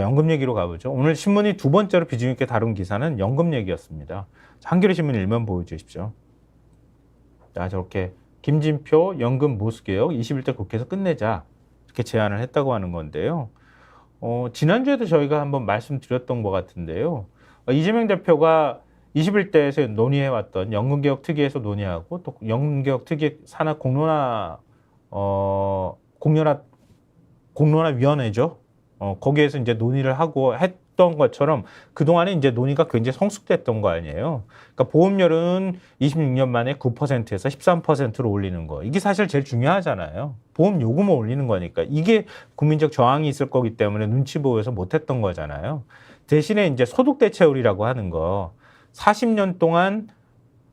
연금 얘기로 가보죠. 오늘 신문이 두 번째로 비중 있게 다룬 기사는 연금 얘기였습니다. 한겨레 신문 일면 보여주십시오. 자, 저렇게 김진표 연금 보수개혁 21대 국회에서 끝내자 이렇게 제안을 했다고 하는 건데요. 지난주에도 저희가 한번 말씀드렸던 것 같은데요. 이재명 대표가 21대에서 논의해왔던 연금개혁 특위에서 논의하고 또 연금개혁 특위 산하 공론화위원회죠. 거기에서 이제 논의를 하고 했던 것처럼 그동안에 이제 논의가 굉장히 성숙됐던 거 아니에요. 그러니까 보험료는 26년 만에 9%에서 13%로 올리는 거. 이게 사실 제일 중요하잖아요. 보험 요금을 올리는 거니까. 이게 국민적 저항이 있을 거기 때문에 눈치 보여서 못했던 거잖아요. 대신에 이제 소득 대체율이라고 하는 거. 40년 동안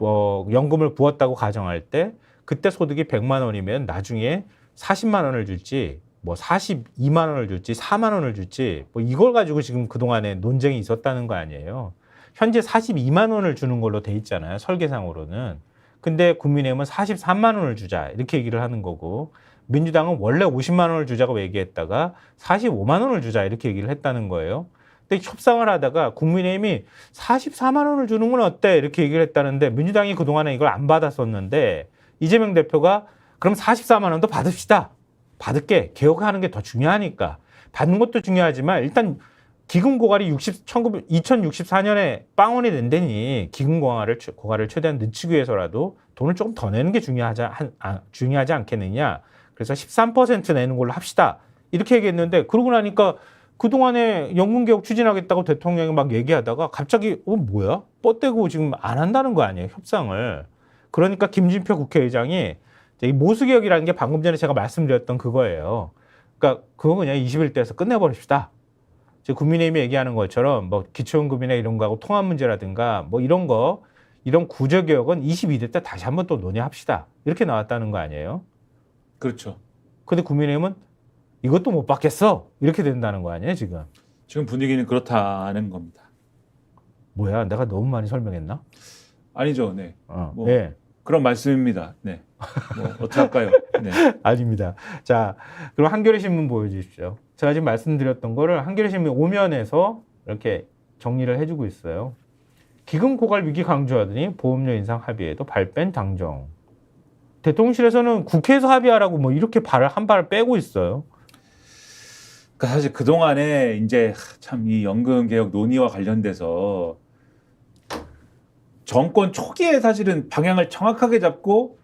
연금을 부었다고 가정할 때 그때 소득이 100만 원이면 나중에 40만 원을 줄지 42만 원을 줄지 4만 원을 줄지 이걸 가지고 지금 그동안에 논쟁이 있었다는 거 아니에요. 현재 42만 원을 주는 걸로 돼 있잖아요. 설계상으로는. 근데 국민의힘은 43만 원을 주자 이렇게 얘기를 하는 거고 민주당은 원래 50만 원을 주자고 얘기했다가 45만 원을 주자 이렇게 얘기를 했다는 거예요. 근데 협상을 하다가 국민의힘이 44만 원을 주는 건 어때? 이렇게 얘기를 했다는데 민주당이 그동안에 이걸 안 받았었는데 이재명 대표가 그럼 44만 원도 받읍시다. 받을게. 개혁하는 게 더 중요하니까. 받는 것도 중요하지만 일단 기금 고갈이 2064년에 빵원이 된다니 기금 고갈을 최대한 늦추기 위해서라도 돈을 조금 더 내는 게 중요하지 않겠느냐. 그래서 13% 내는 걸로 합시다. 이렇게 얘기했는데 그러고 나니까 그동안에 연금개혁 추진하겠다고 대통령이 막 얘기하다가 갑자기 뭐야? 뻗대고 지금 안 한다는 거 아니에요. 협상을. 그러니까 김진표 국회의장이 이 모수개혁이라는 게 방금 전에 제가 말씀드렸던 그거예요. 그러니까 그거 그냥 21대에서 끝내버립시다. 지금 국민의힘이 얘기하는 것처럼 기초연금이나 이런 거하고 통합 문제라든가 이런 구조개혁은 22대 때 다시 한번 또 논의합시다. 이렇게 나왔다는 거 아니에요? 그렇죠. 근데 국민의힘은 이것도 못 받겠어. 이렇게 된다는 거 아니에요, 지금? 지금 분위기는 그렇다는 겁니다. 뭐야, 내가 너무 많이 설명했나? 아니죠, 네. 네. 그런 말씀입니다. 네. 어떡할까요? 네. 아닙니다. 자, 그럼 한겨레 신문 보여주십시오. 제가 지금 말씀드렸던 거를 한겨레 신문 5면에서 이렇게 정리를 해주고 있어요. 기금 고갈 위기 강조하더니 보험료 인상 합의에도 발 뺀 당정. 대통령실에서는 국회에서 합의하라고 이렇게 한 발을 빼고 있어요. 그러니까 사실 그동안에 이제 참 이 연금 개혁 논의와 관련돼서 정권 초기에 사실은 방향을 정확하게 잡고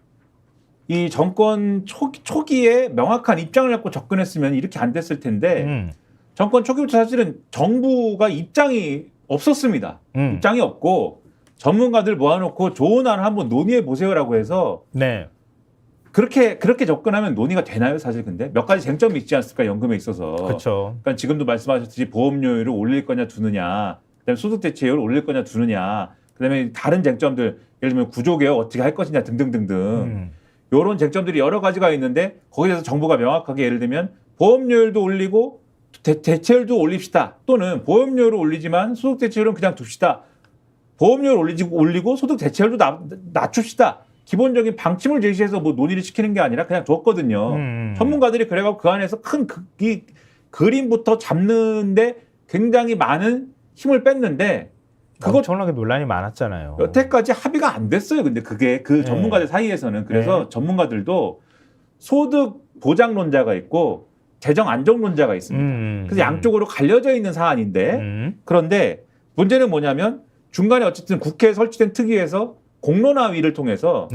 이 정권 초기에 명확한 입장을 갖고 접근했으면 이렇게 안 됐을 텐데 정권 초기부터 사실은 정부가 입장이 없었습니다. 입장이 없고 전문가들 모아놓고 좋은 안을 한번 논의해 보세요라고 해서 네. 그렇게 접근하면 논의가 되나요? 사실 근데 몇 가지 쟁점이 있지 않습니까? 연금에 있어서. 그렇죠. 그러니까 지금도 말씀하셨듯이 보험료율을 올릴 거냐 두느냐, 그다음에 소득 대체율을 올릴 거냐 두느냐, 그다음에 다른 쟁점들 예를 들면 구조개혁 어떻게 할 것이냐 등등등등 이런 쟁점들이 여러 가지가 있는데 거기에 대해서 정부가 명확하게 예를 들면 보험료율도 올리고 대체율도 올립시다. 또는 보험료율을 올리지만 소득 대체율은 그냥 둡시다. 보험료를 올리고 소득 대체율도 낮춥시다. 기본적인 방침을 제시해서 논의를 시키는 게 아니라 그냥 줬거든요. 전문가들이 그래가지고 그 안에서 큰 이 그림부터 잡는데 굉장히 많은 힘을 뺐는데 그거 엄청나게 논란이 많았잖아요. 여태까지 합의가 안 됐어요. 근데 그게 그 전문가들 사이에서는. 그래서 전문가들도 소득 보장론자가 있고 재정 안정론자가 있습니다. 그래서 양쪽으로 갈려져 있는 사안인데 그런데 문제는 뭐냐면 중간에 어쨌든 국회에 설치된 특위에서 공론화위를 통해서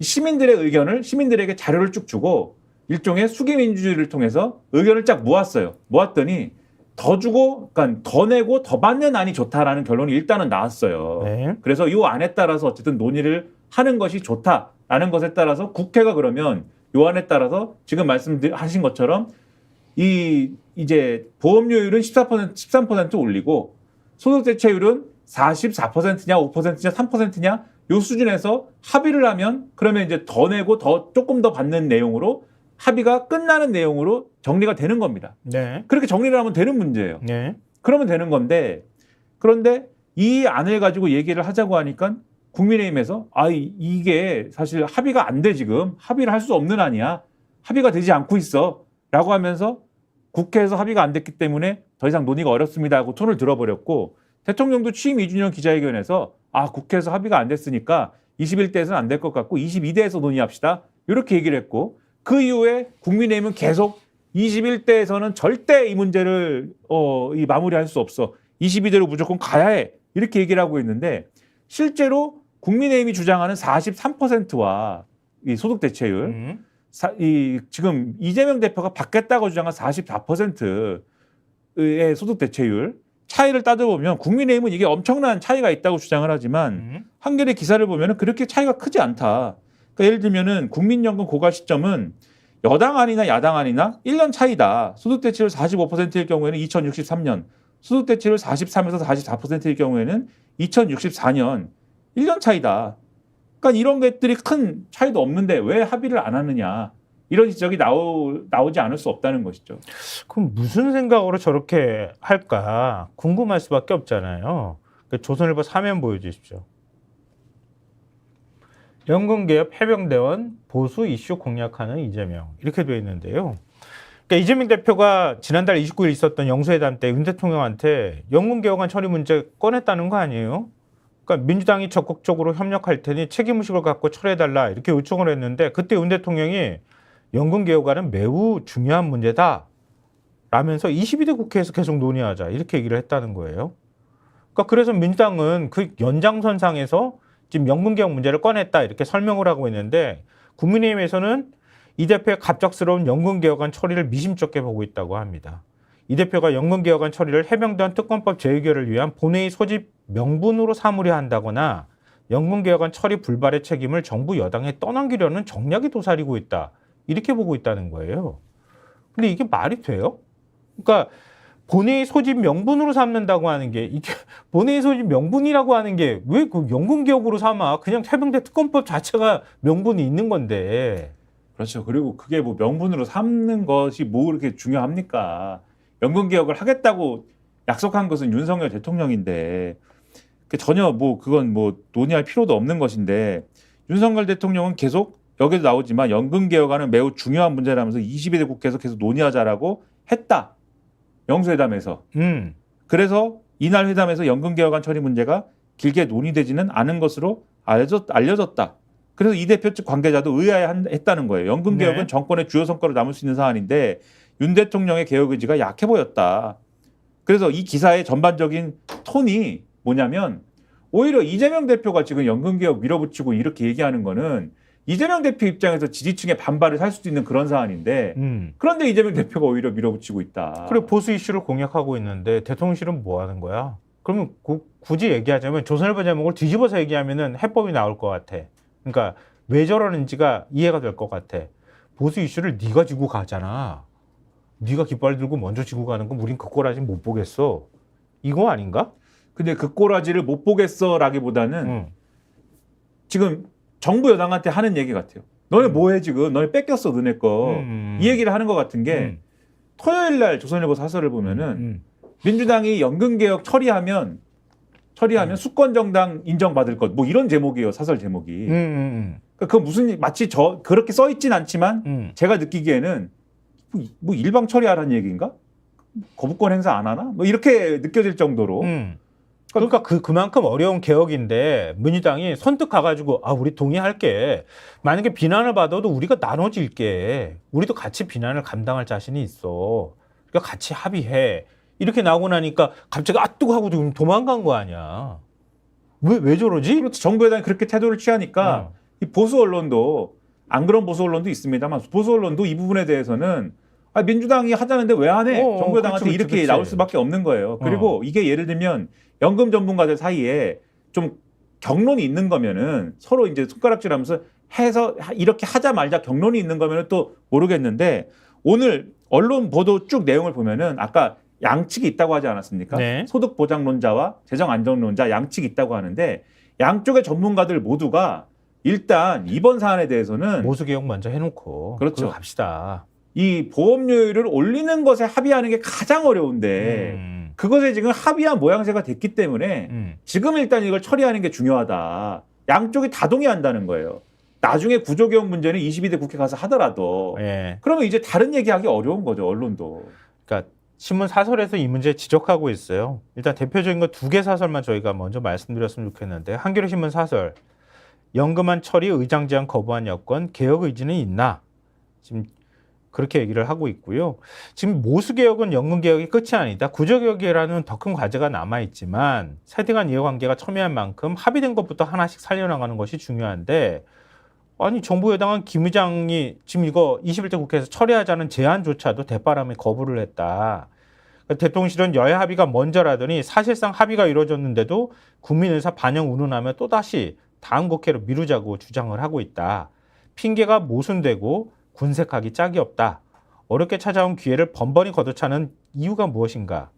시민들의 의견을 시민들에게 자료를 쭉 주고 일종의 수기민주주의를 통해서 의견을 쫙 모았어요. 모았더니 더 주고, 그러니까 더 내고 더 받는 안이 좋다라는 결론이 일단은 나왔어요. 그래서 이 안에 따라서 어쨌든 논의를 하는 것이 좋다라는 것에 따라서 국회가 그러면 이 안에 따라서 지금 말씀하신 것처럼 이제 보험료율은 13% 올리고 소득 대체율은 44%냐 5%냐 3%냐 요 수준에서 합의를 하면 그러면 이제 더 내고 조금 더 받는 내용으로 합의가 끝나는 내용으로 정리가 되는 겁니다. 그렇게 정리를 하면 되는 문제예요. 그러면 되는 건데 그런데 이 안을 가지고 얘기를 하자고 하니까 국민의힘에서 이게 사실 합의가 안 돼 지금 합의를 할 수 없는 안이야. 합의가 되지 않고 있어 라고 하면서 국회에서 합의가 안 됐기 때문에 더 이상 논의가 어렵습니다 하고 톤을 들어버렸고 대통령도 취임 2주년 기자회견에서 국회에서 합의가 안 됐으니까 21대에서는 안 될 것 같고 22대에서 논의합시다. 이렇게 얘기를 했고 그 이후에 국민의힘은 계속 21대에서는 절대 이 문제를 이 마무리할 수 없어. 22대로 무조건 가야 해. 이렇게 얘기를 하고 있는데 실제로 국민의힘이 주장하는 43%와 이 소득 대체율 지금 이재명 대표가 받겠다고 주장한 44%의 소득 대체율 차이를 따져보면 국민의힘은 이게 엄청난 차이가 있다고 주장을 하지만 한겨레 기사를 보면 그렇게 차이가 크지 않다. 그러니까 예를 들면은 국민연금 고갈 시점은 여당 아니나 야당 아니나 1년 차이다. 소득 대체율 45%일 경우에는 2063년, 소득 대체율 43에서 44%일 경우에는 2064년 1년 차이다. 그러니까 이런 것들이 큰 차이도 없는데 왜 합의를 안 하느냐. 이런 지적이 나오지 않을 수 없다는 것이죠. 그럼 무슨 생각으로 저렇게 할까 궁금할 수밖에 없잖아요. 조선일보 사면 보여주십시오. 연금개혁 해병대원 보수 이슈 공략하는 이재명 이렇게 되어 있는데요. 그러니까 이재명 대표가 지난달 29일 있었던 영수회담 때 윤 대통령한테 연금개혁안 처리 문제 꺼냈다는 거 아니에요? 그러니까 민주당이 적극적으로 협력할 테니 책임의식을 갖고 처리해달라 이렇게 요청을 했는데 그때 윤 대통령이 연금개혁안은 매우 중요한 문제다 라면서 22대 국회에서 계속 논의하자 이렇게 얘기를 했다는 거예요. 그러니까 그래서 민주당은 그 연장선상에서 지금 연금개혁 문제를 꺼냈다 이렇게 설명을 하고 있는데 국민의힘에서는 이 대표의 갑작스러운 연금개혁안 처리를 미심쩍게 보고 있다고 합니다. 이 대표가 연금개혁안 처리를 해병대원 특검법 재의결을 위한 본회의 소집 명분으로 삼으려 한다거나 연금개혁안 처리 불발의 책임을 정부 여당에 떠넘기려는 정략이 도사리고 있다. 이렇게 보고 있다는 거예요. 근데 이게 말이 돼요? 그러니까 본회의 소집 명분으로 삼는다고 하는 게 이게 본회의 소집 명분이라고 하는 게 왜 그 연금개혁으로 삼아? 그냥 해병대 특검법 자체가 명분이 있는 건데. 그렇죠. 그리고 그게 뭐 명분으로 삼는 것이 뭐 그렇게 중요합니까? 연금개혁을 하겠다고 약속한 것은 윤석열 대통령인데 전혀 뭐 그건 뭐 논의할 필요도 없는 것인데 윤석열 대통령은 계속 여기도 나오지만 연금개혁안은 매우 중요한 문제라면서 22대 국회에서 계속 논의하자라고 했다. 영수회담에서. 그래서 이날 회담에서 연금개혁안 처리 문제가 길게 논의되지는 않은 것으로 알려졌다. 그래서 이 대표 측 관계자도 의아해했다는 거예요. 연금개혁은 네. 정권의 주요 성과로 남을 수 있는 사안인데 윤 대통령의 개혁 의지가 약해 보였다. 그래서 이 기사의 전반적인 톤이 뭐냐면 오히려 이재명 대표가 지금 연금개혁 밀어붙이고 이렇게 얘기하는 거는 이재명 대표 입장에서 지지층의 반발을 살 수도 있는 그런 사안인데 그런데 이재명 대표가 오히려 밀어붙이고 있다. 그리고 보수 이슈를 공략하고 있는데 대통령실은 뭐 하는 거야? 그러면 굳이 얘기하자면 조선일보 제목을 뒤집어서 얘기하면은 해법이 나올 것 같아. 그러니까 왜 저러는지가 이해가 될 것 같아. 보수 이슈를 네가 지고 가잖아. 네가 깃발 들고 먼저 지고 가는 건 우린 그 꼬라지 못 보겠어. 이거 아닌가? 근데 그 꼬라지를 못 보겠어라기보다는 지금 정부 여당한테 하는 얘기 같아요. 너네 뭐해 지금? 너네 뺏겼어 너네 거. 이 얘기를 하는 것 같은 게 토요일 날 조선일보 사설을 보면은 민주당이 연금개혁 처리하면 수권 정당 인정받을 것 뭐 이런 제목이에요. 사설 제목이. 그러니까 그건 무슨 마치 그렇게 써 있진 않지만 제가 느끼기에는 뭐 일방 처리하라는 얘기인가? 거부권 행사 안 하나? 뭐 이렇게 느껴질 정도로. 그러니까 그만큼 어려운 개혁인데 민주당이 선뜻 가가지고 우리 동의할게. 만약에 비난을 받아도 우리가 나눠질게. 우리도 같이 비난을 감당할 자신이 있어. 그러니까 같이 합의해. 이렇게 나오고 나니까 갑자기 뜨고 하고 좀 도망간 거 아니야. 왜 저러지? 그렇죠. 정부 여당이 그렇게 태도를 취하니까 이 보수 언론도 안 그런 보수 언론도 있습니다만 보수 언론도 이 부분에 대해서는 민주당이 하자는데 왜 안 해? 정부 여당한테 그렇지, 이렇게 그렇지. 나올 수밖에 없는 거예요. 그리고 이게 예를 들면 연금 전문가들 사이에 좀 경론이 있는 거면은 서로 이제 손가락질하면서 해서 이렇게 하자 말자 경론이 있는 거면은 또 모르겠는데 오늘 언론 보도 쭉 내용을 보면은 아까 양측이 있다고 하지 않았습니까? 네. 소득 보장론자와 재정 안정론자 양측이 있다고 하는데 양쪽의 전문가들 모두가 일단 이번 사안에 대해서는 모수개혁 먼저 해놓고 그렇죠. 그거 갑시다. 이 보험료율을 올리는 것에 합의하는 게 가장 어려운데 그것에 지금 합의한 모양새가 됐기 때문에 지금 일단 이걸 처리하는 게 중요하다. 양쪽이 다 동의한다는 거예요. 나중에 구조개혁 문제는 22대 국회 가서 하더라도 예. 그러면 이제 다른 얘기하기 어려운 거죠. 언론도. 그러니까 신문 사설에서 이 문제 지적하고 있어요. 일단 대표적인 거 2개 사설만 저희가 먼저 말씀드렸으면 좋겠는데 한겨레 신문 사설 연금안 처리 의장 제안 거부한 여건 개혁 의지는 있나? 지금 그렇게 얘기를 하고 있고요. 지금 모수개혁은 연금개혁이 끝이 아니다. 구조개혁이라는 더 큰 과제가 남아있지만 세대 간 이해관계가 첨예한 만큼 합의된 것부터 하나씩 살려나가는 것이 중요한데 아니 정부 여당은 김 의장이 지금 이거 21대 국회에서 처리하자는 제안조차도 대바람에 거부를 했다. 대통령실은 여야 합의가 먼저라더니 사실상 합의가 이루어졌는데도 국민의사 반영 운운하며 또다시 다음 국회로 미루자고 주장을 하고 있다. 핑계가 모순되고 군색하기 짝이 없다. 어렵게 찾아온 기회를 번번이 걷어차는 이유가 무엇인가?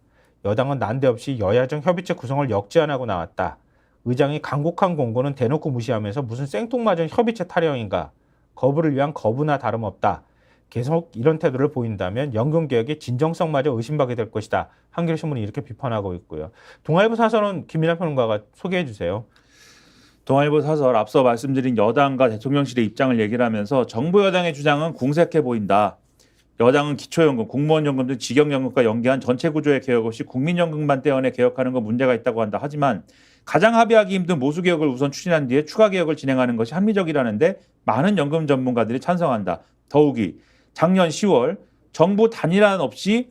여당은 난데없이 여야정 협의체 구성을 역제안하고 나왔다. 의장이 간곡한 공고는 대놓고 무시하면서 무슨 생뚱맞은 협의체 타령인가? 거부를 위한 거부나 다름없다. 계속 이런 태도를 보인다면 연금개혁의 진정성마저 의심받게 될 것이다. 한겨레 신문이 이렇게 비판하고 있고요. 동아일보 사설은 김민하 평론가가 소개해 주세요. 동아일보 사설 앞서 말씀드린 여당과 대통령실의 입장을 얘기를 하면서 정부 여당의 주장은 궁색해 보인다. 여당은 기초연금, 공무원연금 등 직영연금과 연계한 전체 구조의 개혁 없이 국민연금만 떼어내 개혁하는 건 문제가 있다고 한다. 하지만 가장 합의하기 힘든 모수개혁을 우선 추진한 뒤에 추가 개혁을 진행하는 것이 합리적이라는데 많은 연금 전문가들이 찬성한다. 더욱이 작년 10월 정부 단일안 없이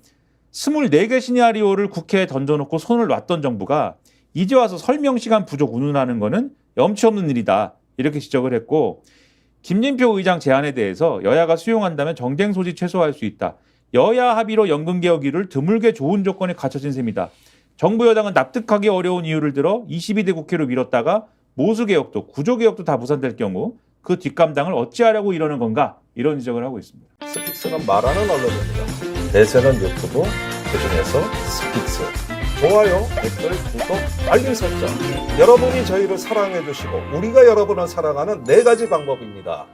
24개 시나리오를 국회에 던져놓고 손을 놨던 정부가 이제 와서 설명 시간 부족 운운하는 거는 염치 없는 일이다. 이렇게 지적을 했고 김진표 의장 제안에 대해서 여야가 수용한다면 정쟁 소지 최소화할 수 있다. 여야 합의로 연금개혁일을 드물게 좋은 조건이 갖춰진 셈이다. 정부 여당은 납득하기 어려운 이유를 들어 22대 국회로 미뤘다가 모수개혁도 구조개혁도 다 무산될 경우 그 뒷감당을 어찌하려고 이러는 건가? 이런 지적을 하고 있습니다. 스픽스는 말하는 언론입니다. 대세는 유튜브, 그중에서 스픽스. 좋아요, 댓글, 구독, 알림 설정. 여러분이 저희를 사랑해 주시고 우리가 여러분을 사랑하는 4가지 방법입니다.